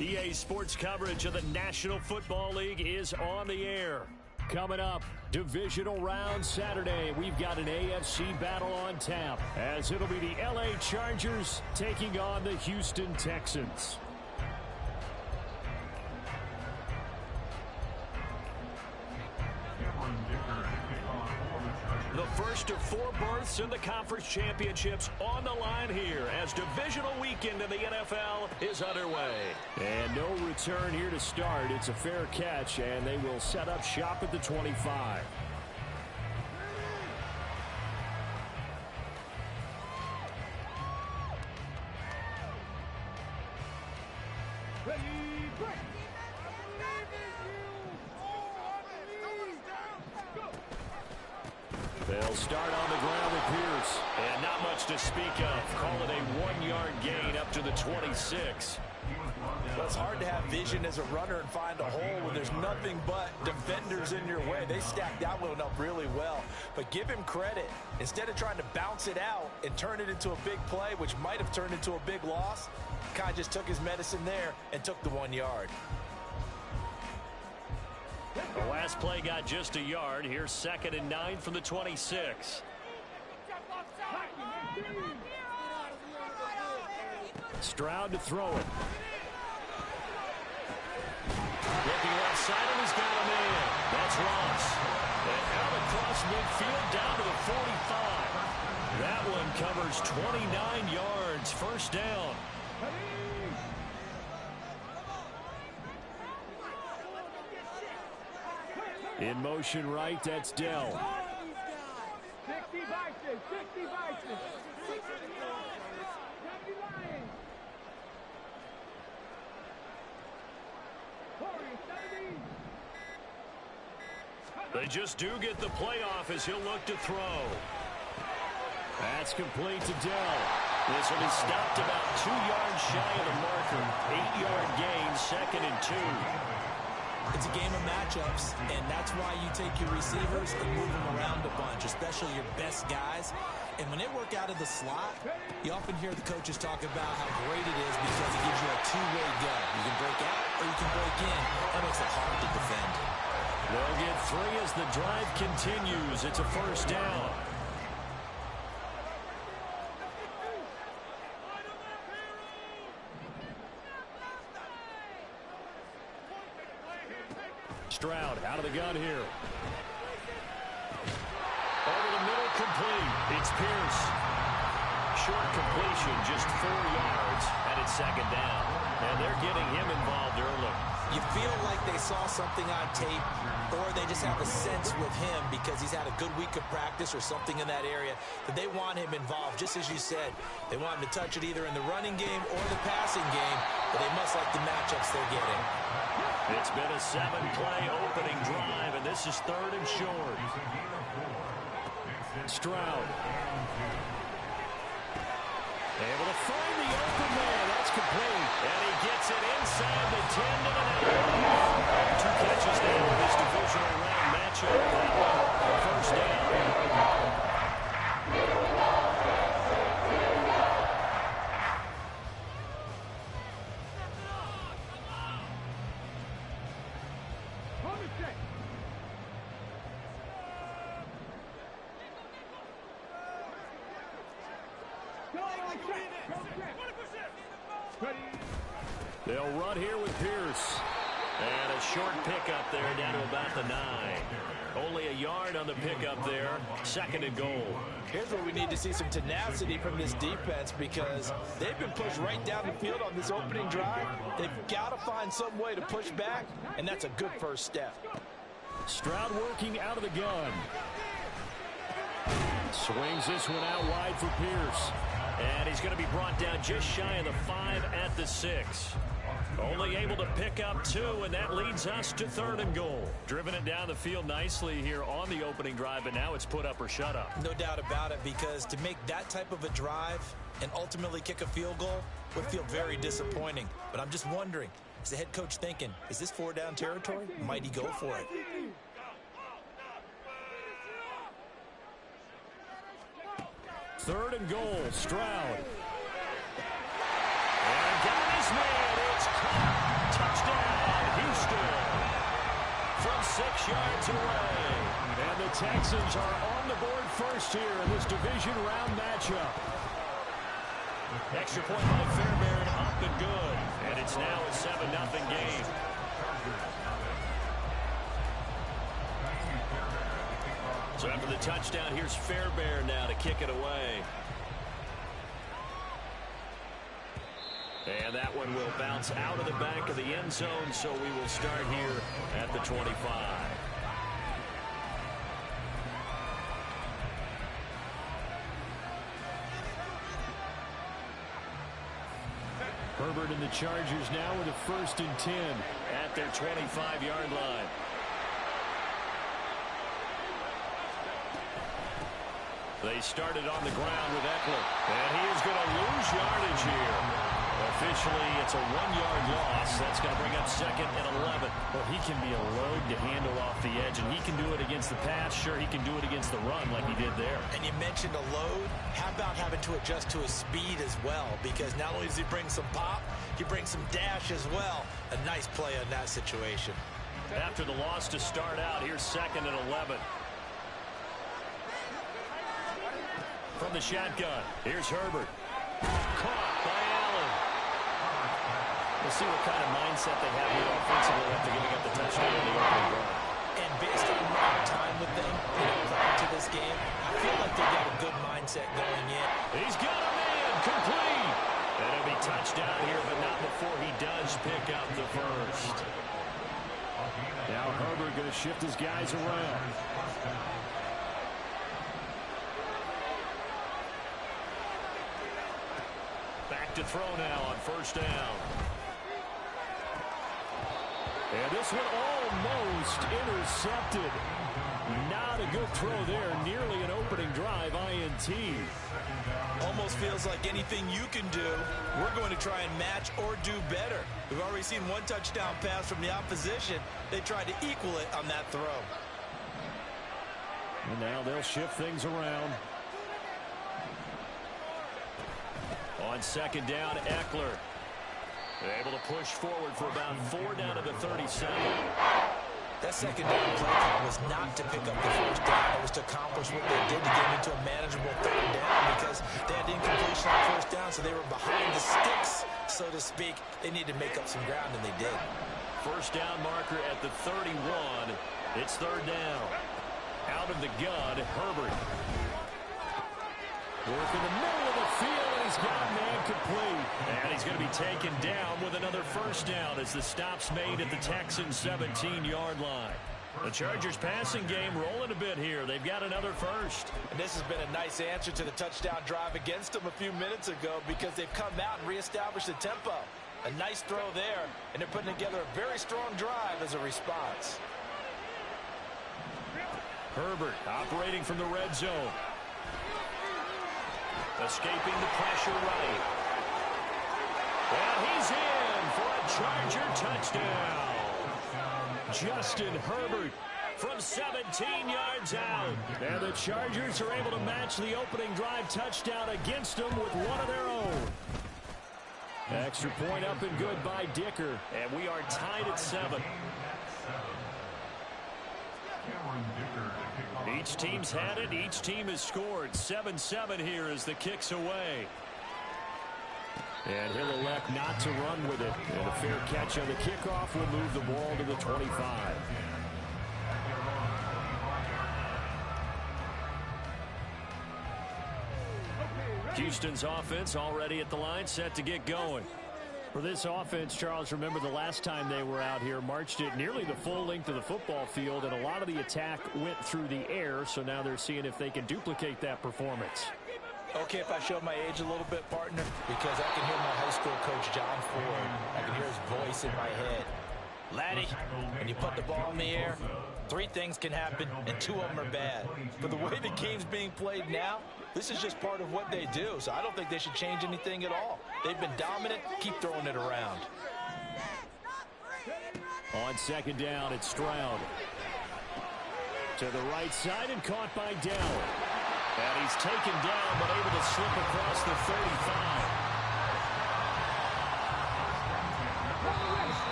EA Sports coverage of the National Football League is on the air. Coming up, divisional round Saturday. We've got an AFC battle on tap, as it'll be the LA Chargers taking on the Houston Texans. The first of 4 berths in the conference championships on the line here as divisional weekend in the NFL is underway. And no return here to start. It's a fair catch, and they will set up shop at the 25. They'll start on the ground with Pierce. And not much to speak of. Call it a 1-yard gain up to the 26. Well, it's hard to have vision as a runner and find a hole when there's nothing but defenders in your way. They stacked that one up really well. But give him credit. Instead of trying to bounce it out and turn it into a big play, which might have turned into a big loss, Kai just took his medicine there and took the 1 yard. The last play got just a yard. Here's 2nd and 9 from the 26. Stroud to throw it. Looking left side, and he's got a man. That's Ross. And out across midfield down to the 45. That one covers 29 yards. First down. In motion right, that's Dell. 60 Vikings, 60 Vikings. They just do get the playoff as he'll look to throw. That's complete to Dell. This will be stopped about 2 yards shy of the marker. 8-yard gain, 2nd and 2. It's a game of matchups, and that's why you take your receivers and move them around a bunch, especially your best guys. And when they work out of the slot, you often hear the coaches talk about how great it is because it gives you a two-way go. You can break out or you can break in. That makes it hard to defend. They'll get 3 as the drive continues. It's a first down. Stroud out of the gun here. Over the middle, complete. It's Pierce. Short completion, just 4 yards, and it's 2nd down. And they're getting him involved early. You feel like they saw something on tape, or they just have a sense with him because he's had a good week of practice or something in that area that they want him involved. Just as you said, they want him to touch it either in the running game or the passing game, but they must like the matchups they're getting. It's been a 7-play opening drive, and this is 3rd and short. Stroud. Able to find the open man. That's complete. And he gets it inside the 10 to the 9. 2 catches now in this divisional round matchup. That one, first down. They'll run here with Pierce. And a short pickup there down to about the 9. Only a yard on the pickup there. 2nd and goal. Here's where we need to see some tenacity from this defense because they've been pushed right down the field on this opening drive. They've got to find some way to push back, and that's a good first step. Stroud working out of the gun. Swings this one out wide for Pierce. And he's going to be brought down just shy of the 5 at the 6. Only able to pick up 2, and that leads us to 3rd and goal. Driven it down the field nicely here on the opening drive, but now it's put up or shut up. No doubt about it, because to make that type of a drive and ultimately kick a field goal would feel very disappointing. But I'm just wondering, is the head coach thinking, is this 4-down territory? Might he go for it? Third and goal, Stroud. And got his man. It's caught. Touchdown, Houston. From 6 yards away. And the Texans are on the board first here in this division round matchup. Extra point by Fairbairn, up and good. And it's now a 7-0 game. So after the touchdown, here's Fairbairn now to kick it away. And that one will bounce out of the back of the end zone, so we will start here at the 25. Herbert and the Chargers now with a 1st and 10 at their 25-yard line. They started on the ground with Eckler, and he is going to lose yardage here. Officially, it's a 1-yard loss. That's going to bring up 2nd and 11. Well, he can be a load to handle off the edge, and he can do it against the pass. Sure, he can do it against the run like he did there. And you mentioned a load. How about having to adjust to his speed as well? Because not only does he bring some pop, he brings some dash as well. A nice play on that situation. After the loss to start out, here's 2nd and 11. From the shotgun, here's Herbert. Caught by Allen. We'll see what kind of mindset they have here offensively after giving up the touchdown in the opening run. And based on my time with them prior to this game, I feel like they got a good mindset going in. He's got a man, complete. And it'll be touchdown here, but not before he does pick up the first. Now Herbert going to shift his guys around. Back to throw now on 1st down. And this one almost intercepted. Not a good throw there. Nearly an opening drive INT. Almost feels like anything you can do, we're going to try and match or do better. We've already seen 1 touchdown pass from the opposition. They tried to equal it on that throw. And now they'll shift things around. On 2nd down, Eckler. Able to push forward for about 4 down to the 37. That 2nd down play call was not to pick up the 1st down. It was to accomplish what they did to get them into a manageable 3rd down because they had incompletion on 1st down, so they were behind the sticks, so to speak. They needed to make up some ground, and they did. 1st down marker at the 31. It's 3rd down. Out of the gun, Herbert. Work in the middle of the field, and he's got a man complete. And he's going to be taken down with another 1st down as the stop's made at the Texans' 17-yard line. The Chargers' passing game rolling a bit here. They've got another 1st. And this has been a nice answer to the touchdown drive against them a few minutes ago because they've come out and reestablished the tempo. A nice throw there, and they're putting together a very strong drive as a response. Herbert operating from the red zone. Escaping the pressure right. And he's in for a Charger touchdown. Justin Herbert from 17 yards out. And the Chargers are able to match the opening drive touchdown against them with one of their own. Extra point up and good by Dicker. And we are tied at 7. Each team's had it. Each team has scored. 7-7 here as the kick's away. And he'll elect not to run with it. And a fair catch on the kickoff will move the ball to the 25. Houston's offense already at the line, set to get going. For this offense, Charles, remember the last time they were out here, marched it nearly the full length of the football field, and a lot of the attack went through the air, so now they're seeing if they can duplicate that performance. Okay, if I show my age a little bit, partner, because I can hear my high school coach, John Ford. I can hear his voice in my head. Laddie, when you put the ball in the air, 3 things can happen, and 2 of them are bad. But the way the game's being played now, this is just part of what they do, so I don't think they should change anything at all. They've been dominant. Keep throwing it around. On 2nd down, it's Stroud. To the right side and caught by Dell. And he's taken down but able to slip across the 35.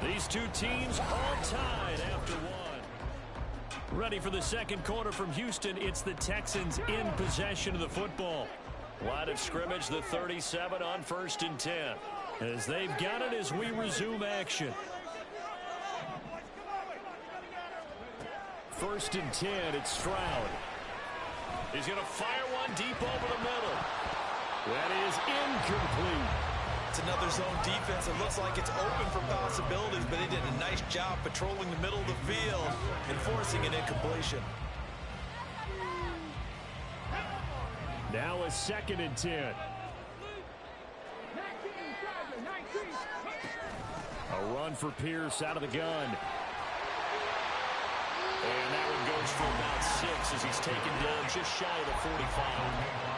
These two teams all tied after one. Ready for the second quarter from Houston. It's the Texans in possession of the football. Line of scrimmage, the 37 on 1st and 10. As they've got it as we resume action. 1st and 10, it's Stroud. He's going to fire one deep over the middle. That is incomplete. It's another zone defense. It looks like it's open for possibilities, but they did a nice job patrolling the middle of the field and forcing an incompletion. Now a 2nd and 10. A run for Pierce out of the gun. And that one goes for about 6 as he's taken down just shy of the 45.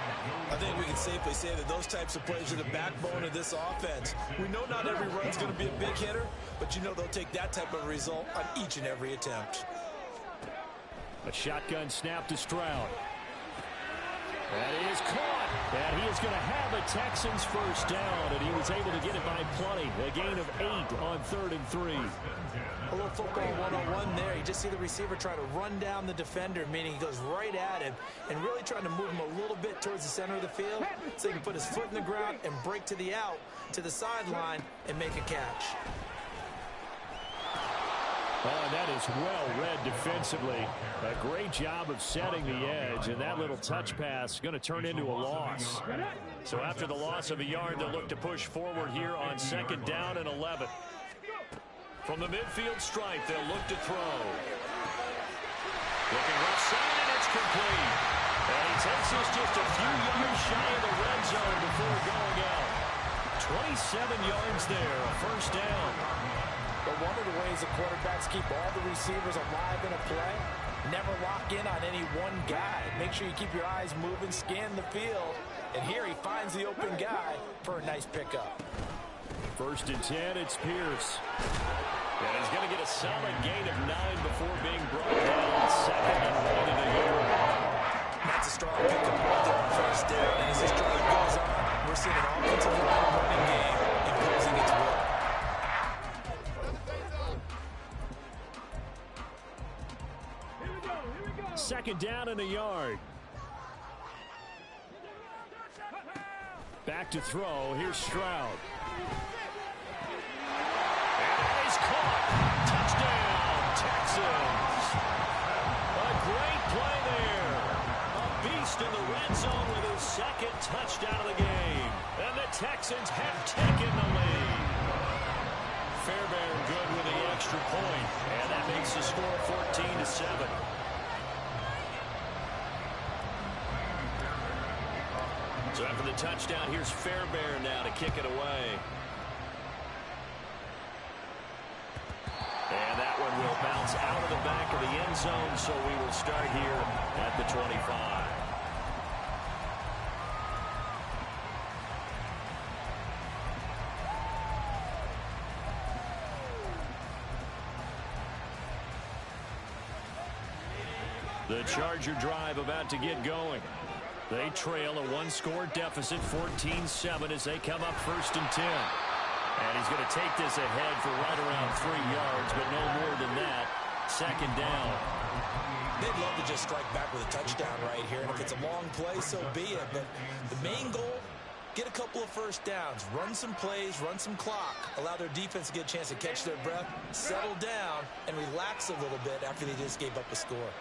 I think we can safely say that those types of plays are the backbone of this offense. We know not every run's going to be a big hitter, but you know they'll take that type of result on each and every attempt. A shotgun snap to Stroud. That is caught. And he is going to have a Texans first down, and he was able to get it by plenty. A gain of 8 on 3rd and 3. A little football 101 there. You just see the receiver try to run down the defender, meaning he goes right at him and really trying to move him a little bit towards the center of the field so he can put his foot in the ground and break to the out, to the sideline, and make a catch. Oh, that is well read defensively. A great job of setting the edge, and that little touch pass is going to turn into a loss. So after the loss of a yard, they'll look to push forward here on 2nd down and 11. From the midfield stripe, they'll look to throw. Looking left side, and it's complete. And he takes us just a few yards shy of the red zone before going out. 27 yards there, a first down. But one of the ways the quarterbacks keep all the receivers alive in a play, never lock in on any one guy. Make sure you keep your eyes moving, scan the field. And here he finds the open guy for a nice pickup. 1st and 10, it's Pierce. And he's going to get a solid gain of 9 before being brought down. 2nd and 1 in the yard. That's a strong pickup right there on 1st down. And as this drive goes on, we're seeing an offensive line running game imposing its will. 2nd down and a yard. Back to throw. Here's Stroud. And he's caught. Touchdown, Texans. A great play there. A beast in the red zone with his 2nd touchdown of the game. And the Texans have taken the lead. Fairbairn good with the extra point. And that makes the score 14-7. So after the touchdown, here's Fairbairn now to kick it away. And that one will bounce out of the back of the end zone, so we will start here at the 25. The Charger drive about to get going. They trail a one-score deficit, 14-7, as they come up 1st and 10. And he's going to take this ahead for right around 3 yards, but no more than that. 2nd down. They'd love to just strike back with a touchdown right here, and if it's a long play, so be it. But the main goal, get a couple of 1st downs, run some plays, run some clock, allow their defense to get a chance to catch their breath, settle down, and relax a little bit after they just gave up a score.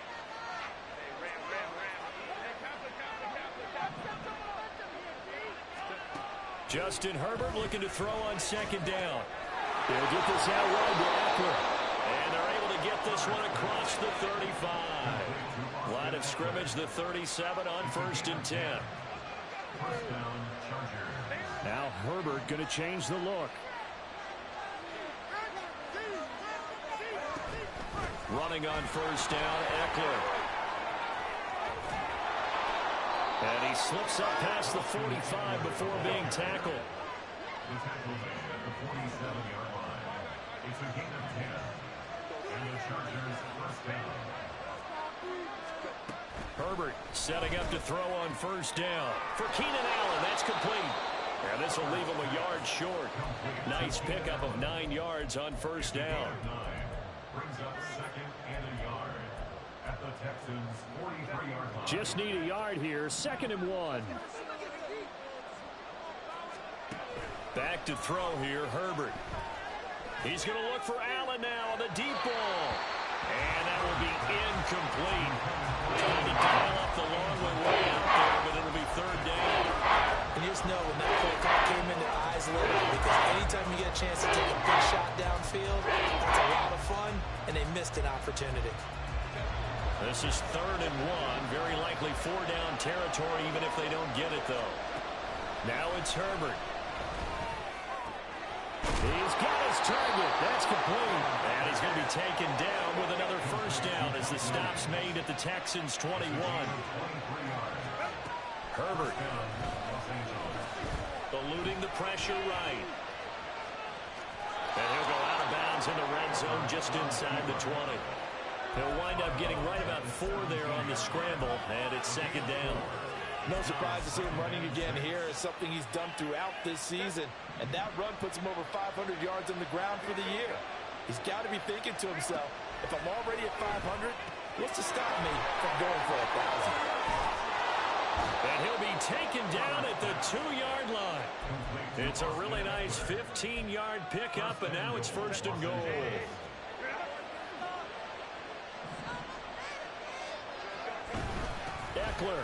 Justin Herbert looking to throw on 2nd down. They'll get this out wide to Eckler. And they're able to get this one across the 35. Line of scrimmage, the 37 on 1st and 10. Now Herbert going to change the look. Running on 1st down, Eckler. And he slips up past the 45 before being tackled. The tackle there at the 47-yard line. It's a gain of 10. And the Chargers first down. Herbert setting up to throw on 1st down. For Keenan Allen, that's complete. And this will leave him a yard short. Nice pickup of 9 yards on first down. Brings up second and a yard at the Texans' 43-yard line. Just need a yard here. 2nd and 1. Back to throw here, Herbert. He's going to look for Allen now on the deep ball. And that will be incomplete. Trying to dial up the long way out there, but it'll be 3rd down. And you just know when that play call came in, their eyes lit up, because anytime you get a chance to take a big shot downfield, that's a lot of fun, and they missed an opportunity. This is 3rd and 1. Very likely 4-down territory, even if they don't get it, though. Now it's Herbert. He's got his target. That's complete. And he's going to be taken down with another first down as the stop's made at the Texans' 21. Herbert eluding the pressure right. And he'll go out of bounds in the red zone just inside the 20. He'll wind up getting right about 4 there on the scramble, and it's 2nd down. No surprise to see him running again here. It's something he's done throughout this season. And that run puts him over 500 yards on the ground for the year. He's got to be thinking to himself, if I'm already at 500, what's to stop me from going for 1,000? And he'll be taken down at the 2-yard line. It's a really nice 15-yard pickup, and now it's 1st and goal. Eckler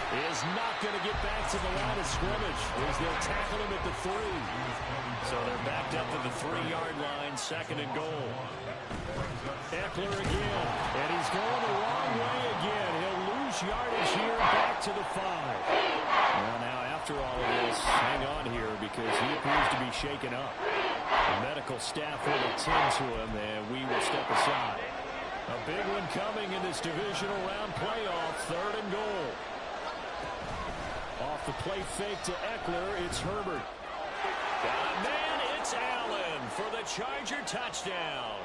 is not going to get back to the line of scrimmage as they'll tackle him at the 3. So they're backed up to the 3-yard line, 2nd and goal. Eckler again, and he's going the wrong way again. He'll lose yardage here back to the 5. Well, now after all of this, hang on here because he appears to be shaken up. The medical staff will attend to him, and we will step aside. A big one coming in this divisional round playoff, 3rd and goal. Off the play fake to Eckler, it's Herbert. Got a man, it's Allen for the Charger touchdown.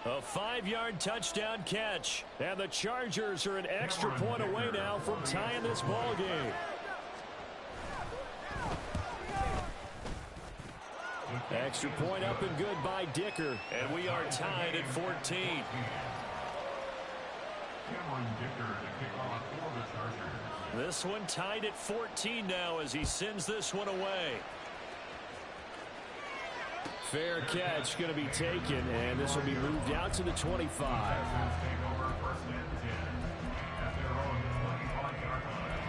A 5-yard touchdown catch, and the Chargers are an extra point away now from tying this ball game. Extra point up and good by Dicker, and we are tied at 14. Cameron Dicker to kick off for the Chargers. This one tied at 14 now as he sends this one away. Fair catch going to be taken, and this will be moved out to the 25. Take over 1st and 10 at their own 25-yard line.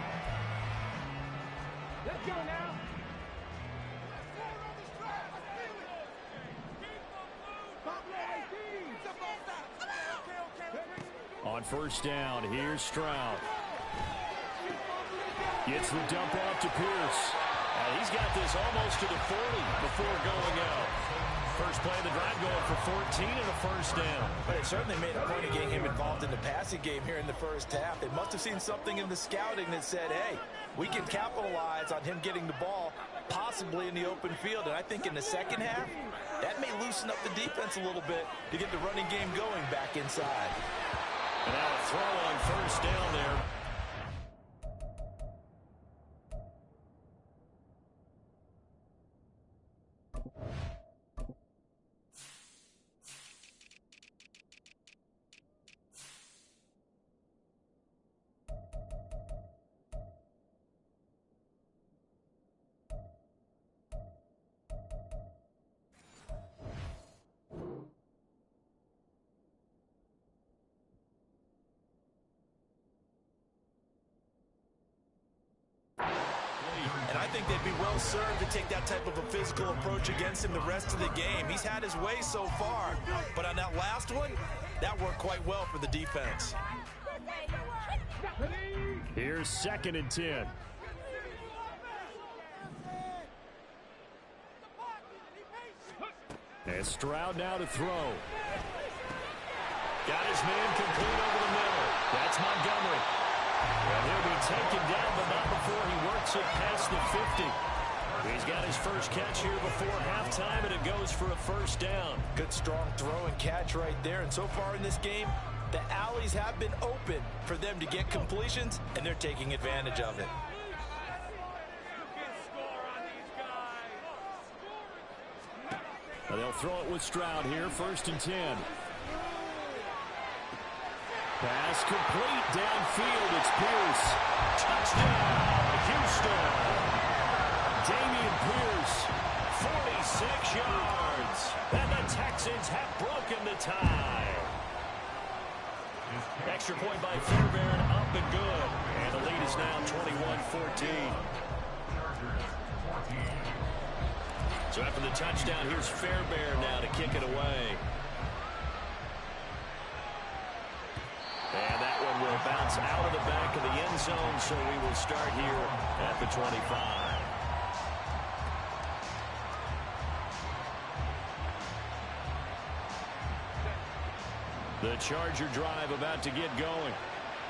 Let's go now. On 1st down, here's Stroud. Gets the dump off to Pierce. And he's got this almost to the 40 before going out. First play of the drive going for 14 and a first down. But it certainly made a point of getting him involved in the passing game here in the first half. They must have seen something in the scouting that said, hey, we can capitalize on him getting the ball possibly in the open field. And I think in the second half, that may loosen up the defense a little bit to get the running game going back inside. And now a throw on first down there. And I think they'd be well served to take that type of a physical approach against him the rest of the game. He's had his way so far, but on that last one, that worked quite well for the defense. Here's 2nd and 10. And Stroud now to throw. Got his man complete over the middle. That's Montgomery. And he'll be taken down, but not before he works it past the 50. He's got his first catch here before halftime, and it goes for a first down. Good, strong throw and catch right there. And so far in this game, the alleys have been open for them to get completions, and they're taking advantage of it. They'll throw it with Stroud here, 1st and 10. Pass complete downfield. It's Pierce. Touchdown, Houston. Damian Pierce, 46 yards. And the Texans have broken the tie. Extra point by Fairbairn, up and good. And the lead is now 21-14. So after the touchdown, here's Fairbairn now to kick it away. And that one will bounce out of the back of the end zone, so we will start here at the 25. The Charger drive about to get going.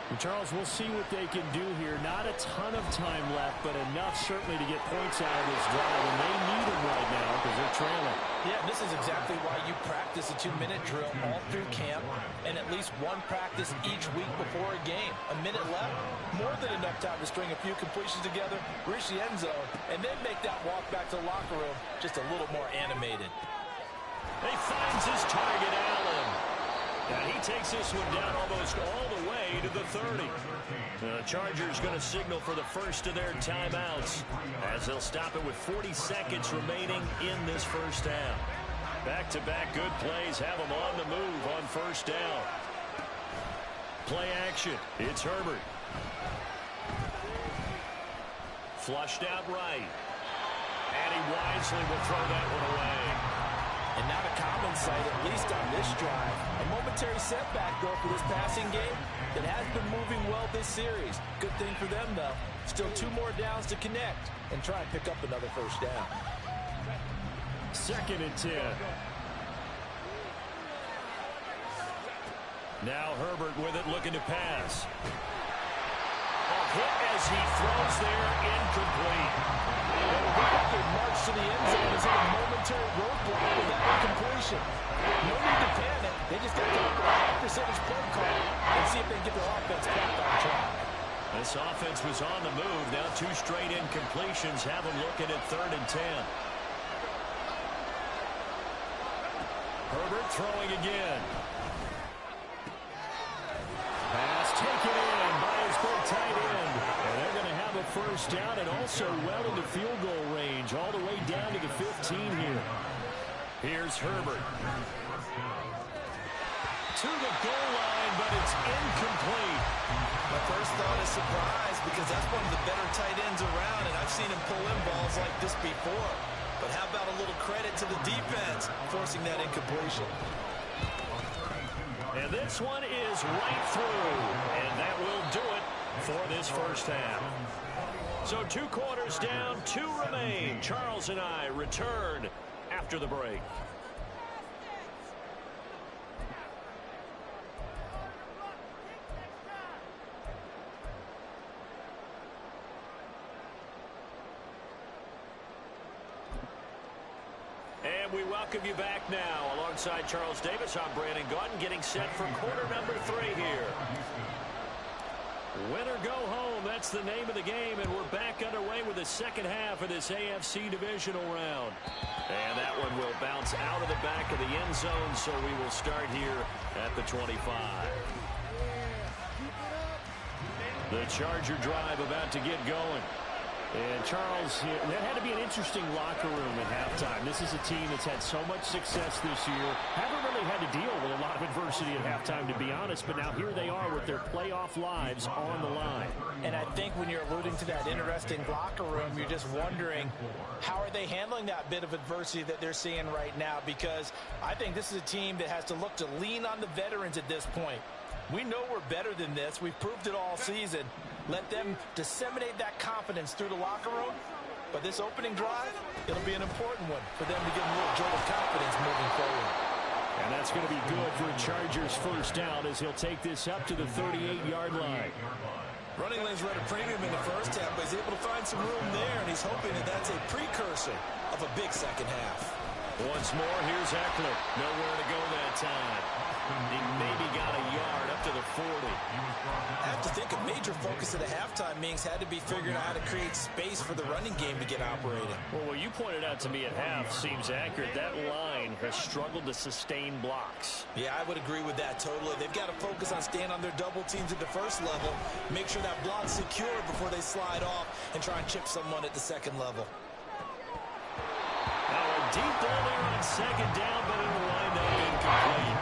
And Charles, we'll see what they can do here. Not a ton of time left, but enough certainly to get points out of this drive. And they need them right now because they're trailing. Yeah, this is exactly why you practice a 2-minute drill all through camp and at least one practice each week before a game. A minute left, more than enough time to string a few completions together, reach the end zone, and then make that walk back to the locker room just a little more animated. He finds his target, Allen. And he takes this one down almost all the way to the 30. The Chargers going to signal for the first of their timeouts as they'll stop it with 40 seconds remaining in this first half. Back-to-back good plays have them on the move on first down. Play action. It's Herbert. Flushed out right. And he wisely will throw that one away. And not a common sight, at least on this drive. A momentary setback, though, for this passing game that has been moving well this series. Good thing for them, though. Still 2 more downs to connect and try and pick up another first down. 2nd and 10. Now Herbert with it, looking to pass. A hit as he throws there, incomplete. They march to the end zone as a momentary roadblock with that incompletion. No need to panic. They just got to look at a high percentage play call and see if they can get their offense back on track. This offense was on the move. Now 2 straight incompletions have them looking at 3rd and 10. Herbert throwing again. Pass taken in by his big tight end. And they're going to have a first down and also well into field goal range, all the way down to the 15 here. Here's Herbert. To the goal line, but it's incomplete. My first thought is surprise because that's one of the better tight ends around, and I've seen him pull in balls like this before. But how about a little credit to the defense forcing that incompletion? And this one is right through. And that will do it for this first half. So 2 quarters down, 2 remain. Charles and I return after the break. And we welcome you back now. Alongside Charles Davis, I'm Brandon Gaudin, getting set for quarter number 3 here. Win or go home, that's the name of the game, and we're back underway with the second half of this AFC divisional round. And that one will bounce out of the back of the end zone, so we will start here at the 25. The Charger drive about to get going. And Charles, that had to be an interesting locker room at halftime. This is a team that's had so much success this year. Haven't really had to deal with a lot of adversity at halftime, to be honest. But now here they are with their playoff lives on the line. And I think when you're alluding to that interesting locker room, you're just wondering, how are they handling that bit of adversity that they're seeing right now? Because I think this is a team that has to look to lean on the veterans at this point. We know we're better than this. We've proved it all season. Let them disseminate that confidence through the locker room. But this opening drive, it'll be an important one for them to get a little jolt of confidence moving forward. And that's going to be good for a Chargers first down as he'll take this up to the 38-yard line. Running lanes were at a premium in the first half, but he's able to find some room there, and he's hoping that that's a precursor of a big second half. Once more, here's Eckler. Nowhere to go that time. He maybe got a yard up to the 40. I have to think a major focus at the halftime meetings had to be figuring out how to create space for the running game to get operating. Well, what you pointed out to me at half seems accurate. That line has struggled to sustain blocks. Yeah, I would agree with that totally. They've got to focus on staying on their double teams at the first level, make sure that block's secure before they slide off and try and chip someone at the second level. Now a deep ball there on second down, but it'll wind up incomplete.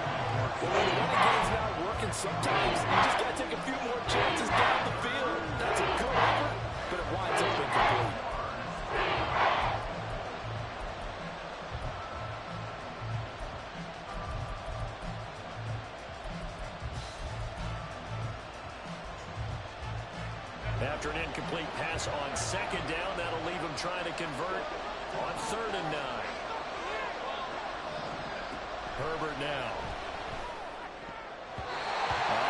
Well, when the running game's not working, sometimes you just got to take a few more chances down the field. That's a good effort, but it winds up incomplete. After an incomplete pass on second down, that'll leave him trying to convert on 3rd and 9. Herbert now.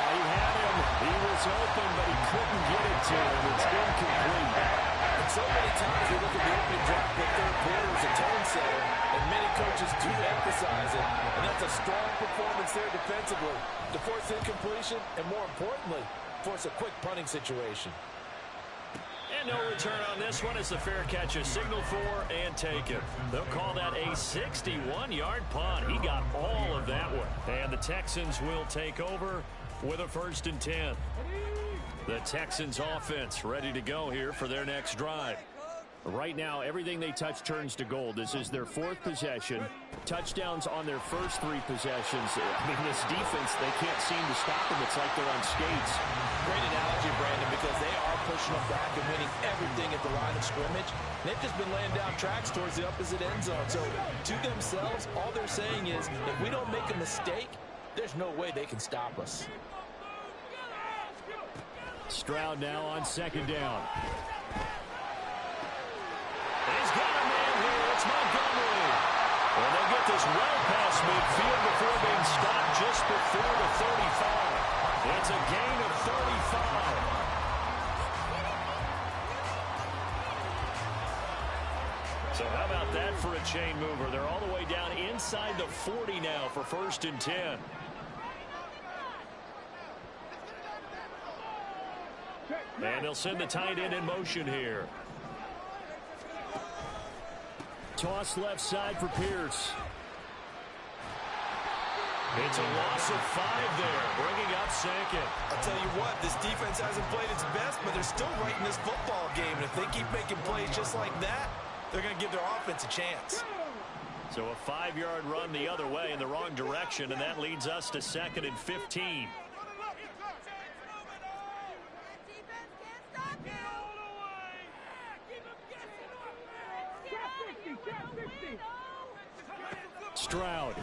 He had him. He was open, but he couldn't get it to him. It's incomplete. And so many times we look at the opening drive of the third quarter as a tone setter, and many coaches do emphasize it. And that's a strong performance there defensively to force incompletion and, more importantly, force a quick punting situation. And no return on this one as the fair catch is signaled for and taken. They'll call that a 61-yard punt. He got all of that one. And the Texans will take over with a 1st and 10. The Texans offense ready to go here for their next drive. Right now, everything they touch turns to gold. This is their 4th possession. Touchdowns on their first 3 possessions. I mean, this defense, they can't seem to stop them. It's like they're on skates. Great analogy, Brandon, because they are pushing them back and winning everything at the line of scrimmage. They've just been laying down tracks towards the opposite end zone. So to themselves, all they're saying is, if we don't make a mistake, there's no way they can stop us. Stroud now on second down. He's got a man here. It's Montgomery. And they get this well past midfield before being stopped just before the 35. It's a gain of 35. So how about that for a chain mover? They're all the way down inside the 40 now for 1st and 10. And they'll send the tight end in motion here. Toss left side for Pierce. It's a loss of 5 there, bringing up 2nd. I'll tell you what, this defense hasn't played its best, but they're still right in this football game. And if they keep making plays just like that, they're going to give their offense a chance. So a 5-yard run the other way in the wrong direction, and that leads us to 2nd and 15. Stroud.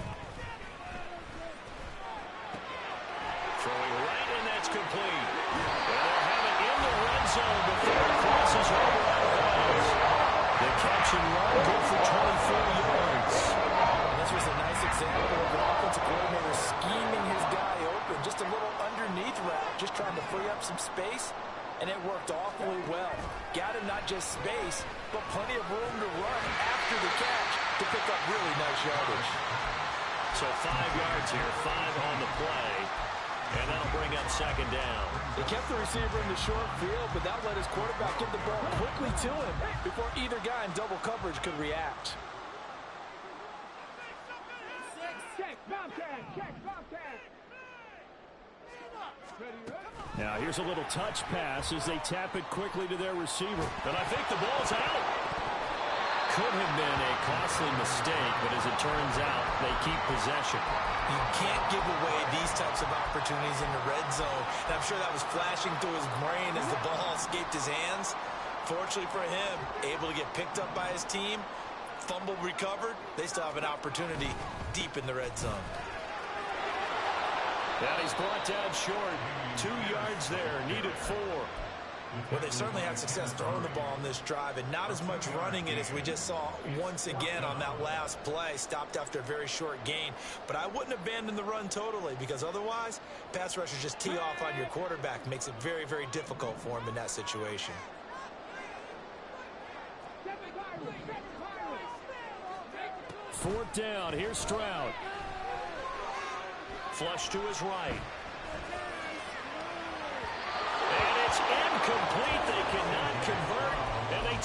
Throwing right, and that's complete. And they'll have it in the red zone before it crosses over out of bounds. The catch and run good for 24 yards. This was a nice example of an offensive coordinator scheming his guy open. Just a little underneath route, just trying to free up some space, and it worked awfully well. Got him not just space, but plenty of room to run after the catch to pick up really nice yardage. So 5 yards here, 5 on the play, and that'll bring up 2nd down. They kept the receiver in the short field, but that let his quarterback get the ball quickly to him before either guy in double coverage could react. Now here's a little touch pass as they tap it quickly to their receiver. And I think the ball's out. Could have been a costly mistake, but as it turns out, they keep possession. You can't give away these types of opportunities in the red zone. And I'm sure that was flashing through his brain as the ball escaped his hands. Fortunately for him, able to get picked up by his team, fumble recovered. They still have an opportunity deep in the red zone. And he's brought down short. 2 yards there, needed 4. Well, they've certainly had success throwing the ball on this drive, and not as much running it as we just saw once again on that last play. Stopped after a very short gain. But I wouldn't abandon the run totally, because otherwise, pass rushers just tee off on your quarterback. Makes it very, very difficult for him in that situation. Fourth down, here's Stroud. Flush to his right.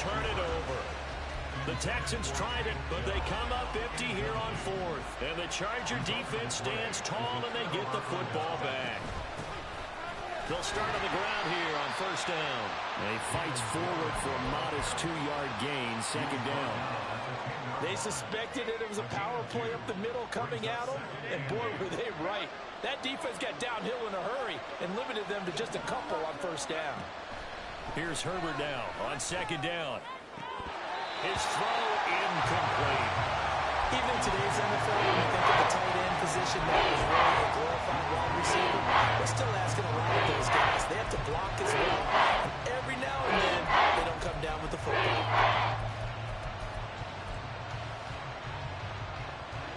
turn it over. The Texans tried it, but they come up empty here on fourth. And the Charger defense stands tall, and they get the football back. They'll start on the ground here on first down. He fights forward for a modest 2-yard gain, second down. They suspected it was a power play up the middle coming at them, and boy, were they right. That defense got downhill in a hurry and limited them to just a couple on first down. Here's Herbert now on second down. His throw incomplete. Even in today's NFL, when you think of the tight end position that was really a glorified wide receiver, they're still asking a lot of those guys. They have to block as well. Every now and then, they don't come down with the football.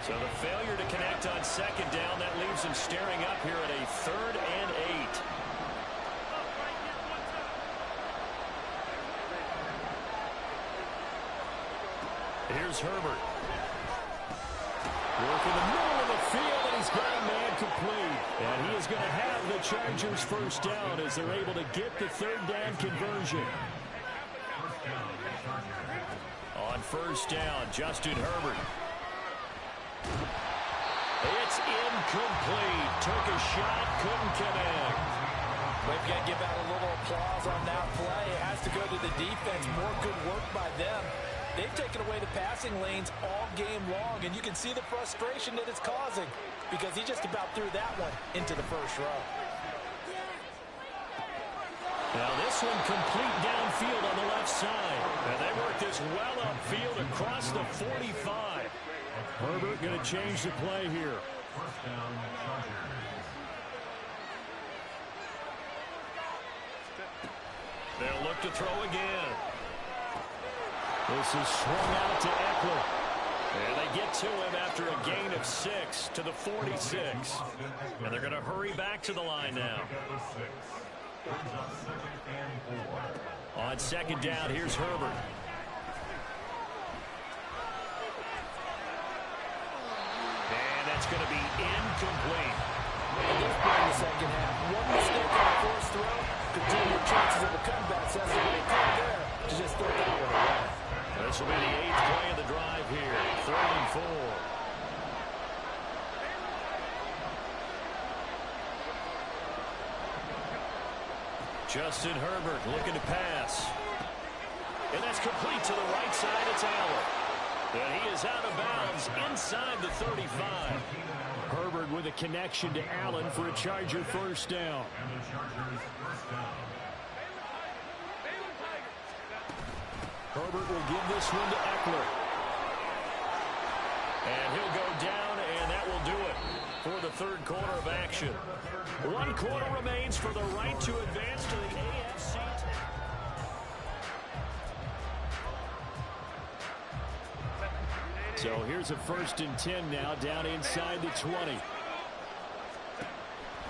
So the failure to connect on second down, that leaves him staring up here at a 3rd and 8. Here's Herbert. Work in the middle of the field, and he's got a man complete. And he is going to have the Chargers first down as they're able to get the 3rd down conversion. On first down, Justin Herbert. It's incomplete. Took a shot, couldn't connect. We've got to give out a little applause on that play. It has to go to the defense. More good work by them. They've taken away the passing lanes all game long, and you can see the frustration that it's causing because he just about threw that one into the first row. Now this one complete downfield on the left side. And they work this well upfield across the 45. Herbert going to change the play here. First down, Chargers. They'll look to throw again. This is swung out to Eckler. And they get to him after a gain of 6 to the 46. And they're going to hurry back to the line now. On second down, here's Herbert. And that's going to be incomplete. And this play in the second half. One mistake on the first throw could turn your chances of a comeback. So that's a great call there to just throw that one away. This will be the 8th play of the drive here. 3rd and 4. Justin Herbert looking to pass. And that's complete to the right side. It's Allen. And he is out of bounds inside the 35. Herbert with a connection to Allen for a Charger first down. And the Chargers first down. Herbert will give this one to Eckler. And he'll go down, and that will do it for the 3rd quarter of action. 1 quarter remains for the right to advance to the AFC. So here's a 1st and 10 now, down inside the 20.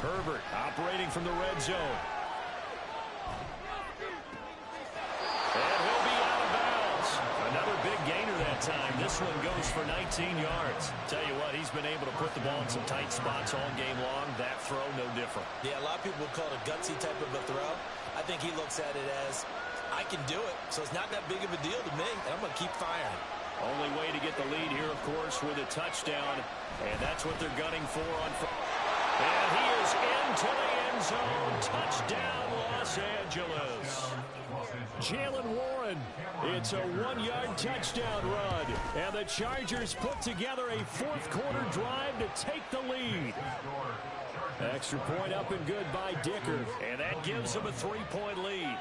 Herbert operating from the red zone. And he'll be out of bounds. Another big gainer that time. This one goes for 19 yards. Tell you what, he's been able to put the ball in some tight spots all game long. That throw, no different. Yeah, a lot of people would call it a gutsy type of a throw. I think he looks at it as, I can do it, so it's not that big of a deal to me, and I'm going to keep firing. Only way to get the lead here, of course, with a touchdown. And that's what they're gunning for on Friday. And he is into the end zone. Touchdown, Los Angeles. Jalen Warren. It's a 1-yard touchdown run. And the Chargers put together a 4th quarter drive to take the lead. Extra point up and good by Dicker. And that gives him a 3-point lead.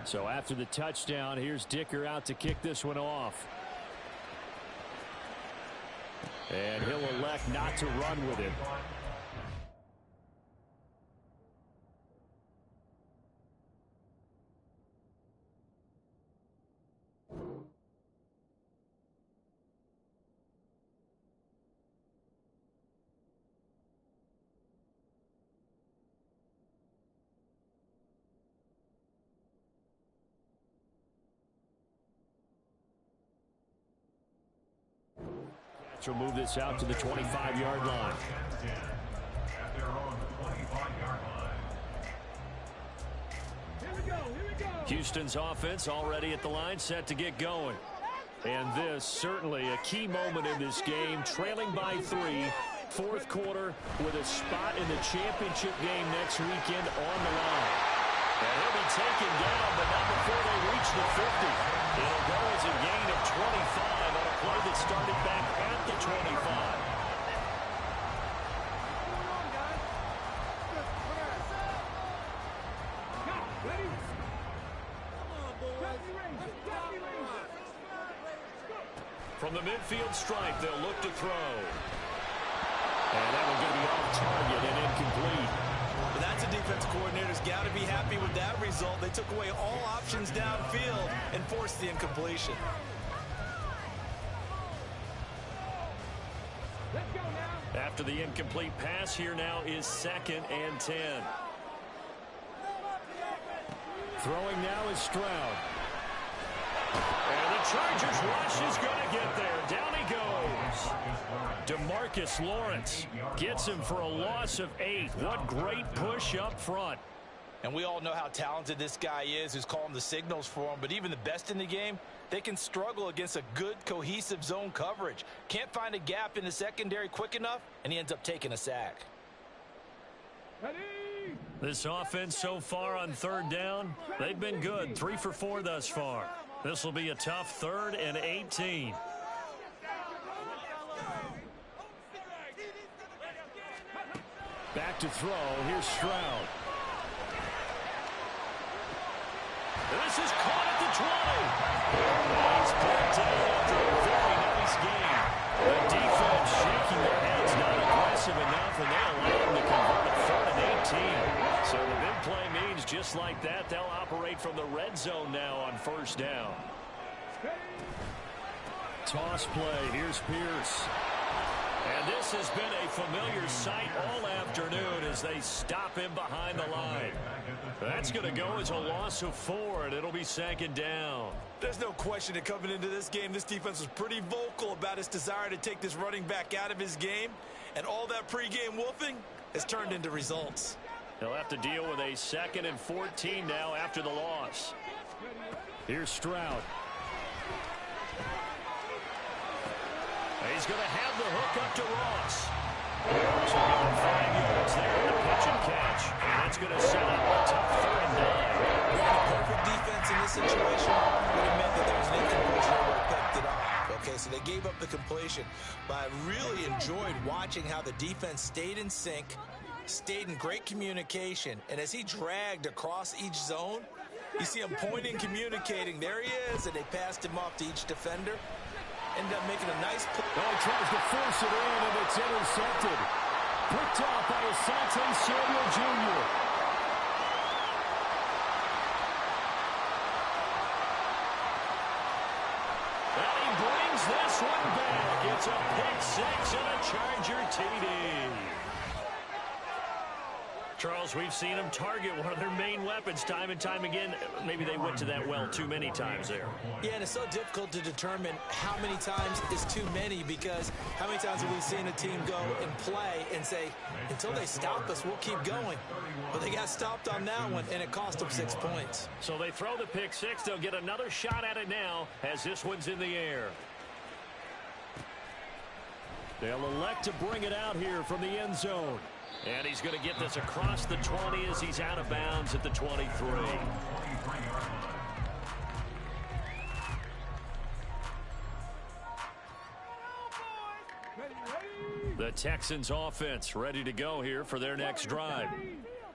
So after the touchdown, here's Dicker out to kick this one off. And he'll elect not to run with it. will move this out to the 25-yard line. At their own 25-yard line. Here we go, here we go. Houston's offense already at the line, set to get going. And this, certainly a key moment in this game, trailing by 3, fourth quarter, with a spot in the championship game next weekend on the line. And he'll be taken down, but not before they reach the 50. It'll go as a gain of 25 on a play that started back at the 25. From the midfield stripe, they'll look to throw. And that one's going to be off target and incomplete. But that's a defense coordinator's got to be happy with that result. They took away all options downfield and forced the incompletion. Let's go now. After the incomplete pass, here now is 2nd and 10. Throwing now is Stroud. And the Chargers rush is going to get there. Down he goes. DeMarcus Lawrence gets him for a loss of 8. What great push up front. And we all know how talented this guy is who's calling the signals for him. But even the best in the game, they can struggle against a good, cohesive zone coverage. Can't find a gap in the secondary quick enough, and he ends up taking a sack. Ready? This offense so far on 3rd down, they've been good. 3 for 4 thus far. This will be a tough 3rd and 18. Back to throw. Here's Stroud. This is caught at the 20. He's put down after a very nice game. The defense shaking their heads, not aggressive enough, and they allow him to convert a 3rd and 18. So the big play means just like that, they'll operate from the red zone now on 1st down. Toss play. Here's Pierce. And this has been a familiar sight all afternoon as they stop him behind the line. That's going to go as a loss of 4, and it'll be 2nd down. There's no question that coming into this game, this defense was pretty vocal about its desire to take this running back out of his game. And all that pregame wolfing has turned into results. They'll have to deal with a 2nd and 14 now after the loss. Here's Stroud. He's going to have the hook up to Ross. So give him 5 yards there in the pitch and catch. And that's going to set up a tough 3rd and 9. The perfect defense in this situation would have meant that there was an incompletion that would have picked it up. Okay, so they gave up the completion. But I really enjoyed watching how the defense stayed in sync, stayed in great communication, and as he dragged across each zone, you see him pointing, communicating. There he is, and they passed him off to each defender. Ended up making a nice play. Oh, he tries to force it in, and it's intercepted. Picked off by Asante Samuel Jr. And he brings this one back. It's a pick 6 and a Charger TD. Charles, we've seen them target one of their main weapons time and time again. Maybe they went to that well too many times there. Yeah, and it's so difficult to determine how many times is too many, because how many times have we seen a team go and play and say, until they stop us, we'll keep going. But they got stopped on that one, and it cost them 6 points. So they throw the pick 6. They'll get another shot at it now as this one's in the air. They'll elect to bring it out here from the end zone. And he's going to get this across the 20 as he's out of bounds at the 23. The Texans offense ready to go here for their next drive.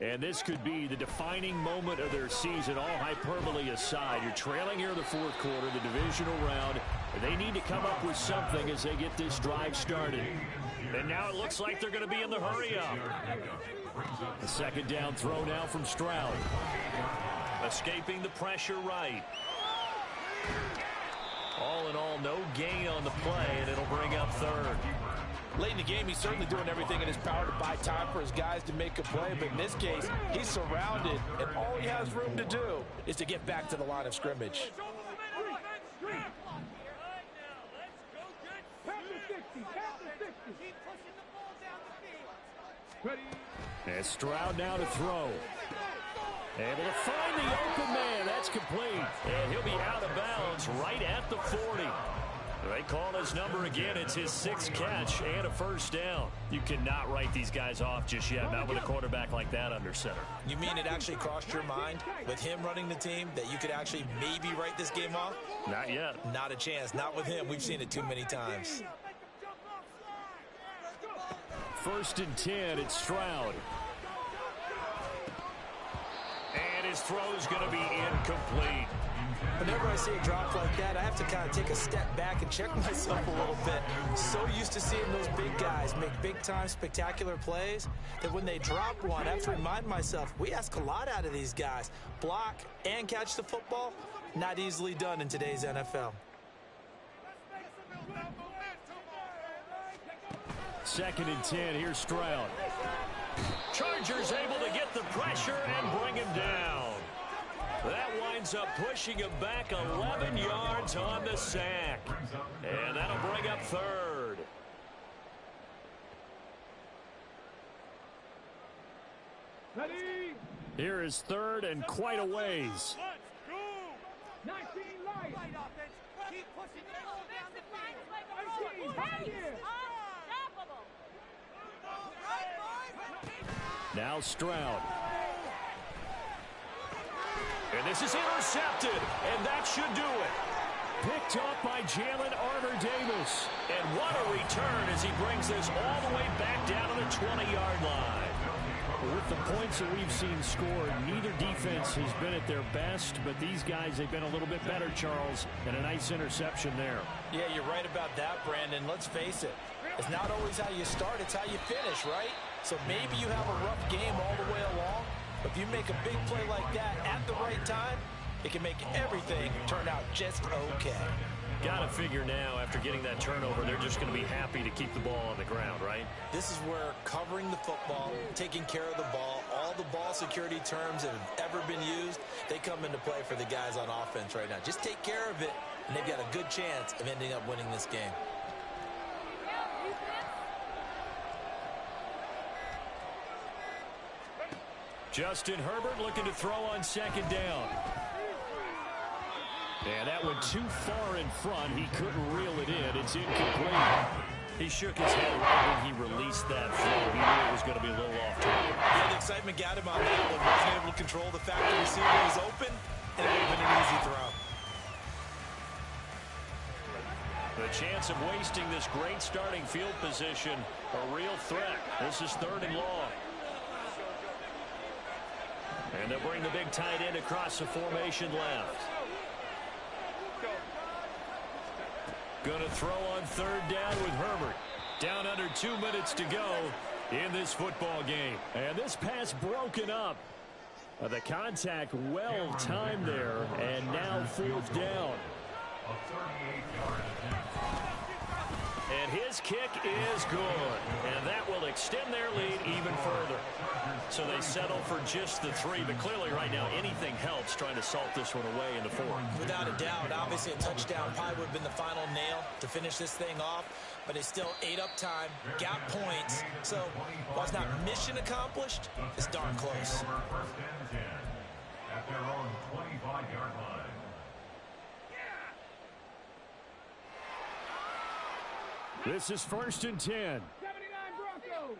And this could be the defining moment of their season, all hyperbole aside. You're trailing here in the 4th quarter, the divisional round. And they need to come up with something as they get this drive started. And now it looks like they're going to be in the hurry-up. The 2nd down throw now from Stroud. Escaping the pressure right. All in all, no gain on the play, and it'll bring up 3rd. Late in the game, he's certainly doing everything in his power to buy time for his guys to make a play. But in this case, he's surrounded, and all he has room to do is to get back to the line of scrimmage. 60. Count to 60. Keep pushing the ball down the field. Ready. And Stroud now to throw. Able to find the open man. That's complete. And he'll be out of bounds right at the 40. They call his number again. It's his 6th catch and a first down. You cannot write these guys off just yet, not with a quarterback like that under center. You mean it actually crossed your mind with him running the team that you could actually maybe write this game off? Not yet. Not a chance. Not with him. We've seen it too many times. 1st and 10. It's Stroud. And his throw's going to be incomplete. Whenever I see a drop like that, I have to kind of take a step back and check myself a little bit. So used to seeing those big guys make big-time spectacular plays that when they drop one, I have to remind myself, we ask a lot out of these guys. Block and catch the football, not easily done in today's NFL. 2nd and 10. Here's Stroud. Chargers able to get the pressure and bring him down. That winds up pushing him back 11 yards on the sack. And that'll bring up 3rd. Ready. Here is 3rd and quite a ways. Let's go. 19 light. Keep pushing the ball down the field. 19 right here. Now Stroud. And this is intercepted, and that should do it. Picked up by Jalen Armour-Davis. And what a return as he brings this all the way back down to the 20-yard line. With the points that we've seen scored, neither defense has been at their best, but these guys have been a little bit better, Charles, and a nice interception there. Yeah, you're right about that, Brandon. Let's face it. It's not always how you start, it's how you finish, right? So maybe you have a rough game all the way along, but if you make a big play like that at the right time, it can make everything turn out just okay. Got to figure now, after getting that turnover, they're just going to be happy to keep the ball on the ground, right? This is where covering the football, taking care of the ball, all the ball security terms that have ever been used, they come into play for the guys on offense right now. Just take care of it, and they've got a good chance of ending up winning this game. Justin Herbert looking to throw on 2nd down. And that went too far in front. He couldn't reel it in. It's incomplete. He shook his head right when he released that throw. He knew it was going to be a little off target. Yeah, the excitement got him on that one. Wasn't able to control the fact the receiver was open, and it would have been an easy throw. The chance of wasting this great starting field position, a real threat. This is 3rd and long. And they'll bring the big tight end across the formation left. Going to throw on 3rd down with Herbert. Down under 2 minutes to go in this football game. And this pass broken up. The contact well timed there. And now 4th down. And his kick is good. And that will extend their lead even further. So they settle for just the 3. But clearly right now anything helps trying to salt this one away in the 4th. Without a doubt, obviously a touchdown probably would have been the final nail to finish this thing off. But it's still ate up time, got points. So while it's not mission accomplished, it's darn close. At their own 25-yard line. This is 1st and 10. 79 Broncos.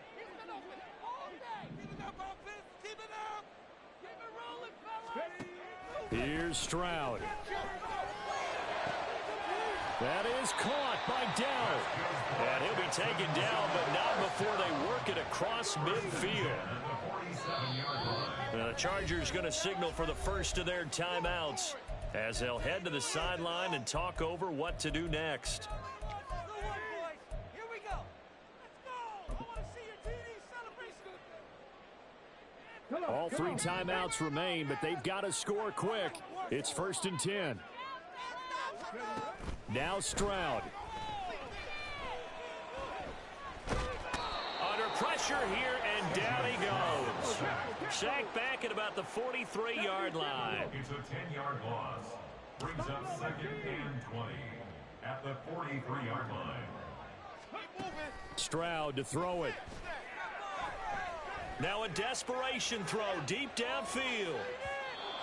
Here's Stroud. That is caught by Dell. And he'll be taken down, but not before they work it across midfield. The Chargers going to signal for the first of their timeouts as they'll head to the sideline and talk over what to do next. All 3 timeouts remain, but they've got to score quick. It's 1st and 10. Now Stroud. Under pressure here, and down he goes. Sacked back at about the 43-yard line. It's a 10-yard loss. Brings up 2nd and 20 at the 43-yard line. Stroud to throw it. Now a desperation throw deep downfield.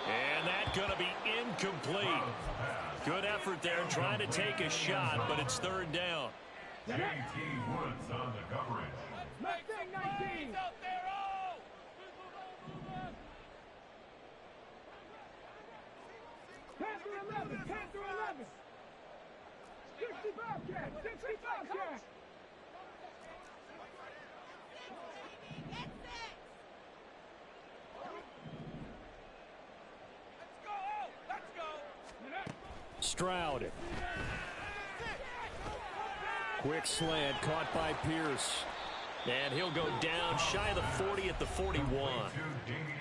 And that's going to be incomplete. Good effort there trying to take a shot, but it's third down. J.T. Woods on the coverage. Mustang 19. Out there, oh! 10 through 11, 10 through 11. 60 Bobcats, 60 Bobcats. Stroud. Quick slant caught by Pierce. And he'll go down shy of the 40 at the 41.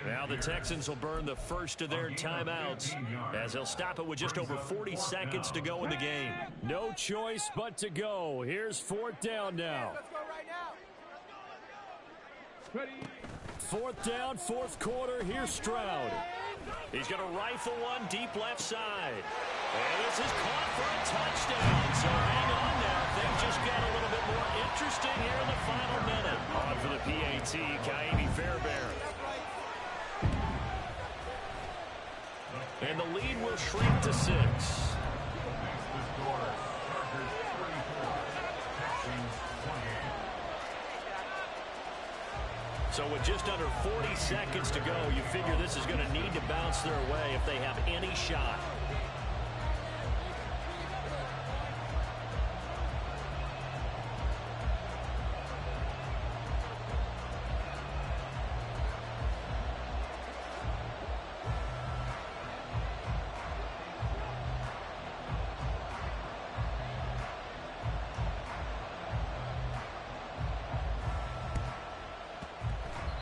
Now the Texans will burn the first of their timeouts as they'll stop it with just over 40 seconds to go in the game. No choice but to go. Here's fourth down now. Let's go right now. Ready. Fourth down, fourth quarter. Here's Stroud. He's going to rifle one deep left side. And this is caught for a touchdown. So hang on now. Things just got a little bit more interesting here in the final minute. On for the PAT, Kaimi Fairbairn. And the lead will shrink to 6. So with just under 40 seconds to go, you figure this is going to need to bounce their way if they have any shot.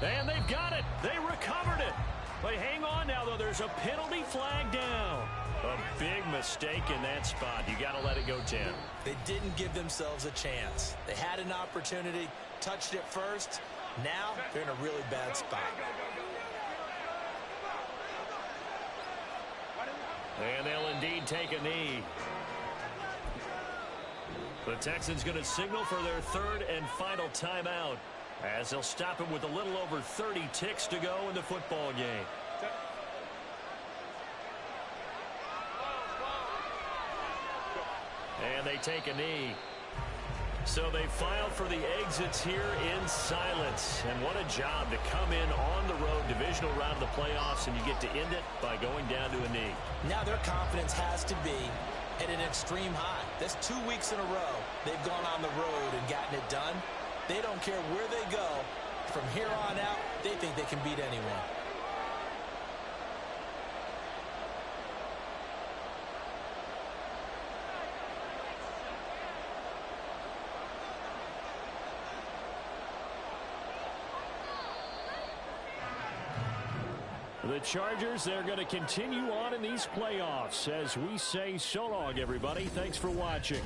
And they've got it. They recovered it. But hang on now, though. There's a penalty flag down. A big mistake in that spot. You got to let it go, Tim. They didn't give themselves a chance. They had an opportunity, touched it first. Now they're in a really bad spot. And they'll indeed take a knee. The Texans going to signal for their third and final timeout, as they'll stop it with a little over 30 ticks to go in the football game. And they take a knee. So they file for the exits here in silence. And what a job to come in on the road, divisional round of the playoffs, and you get to end it by going down to a knee. Now their confidence has to be at an extreme high. That's 2 weeks in a row they've gone on the road and gotten it done. They don't care where they go. From here on out, they think they can beat anyone. The Chargers, they're going to continue on in these playoffs as we say so long, everybody. Thanks for watching.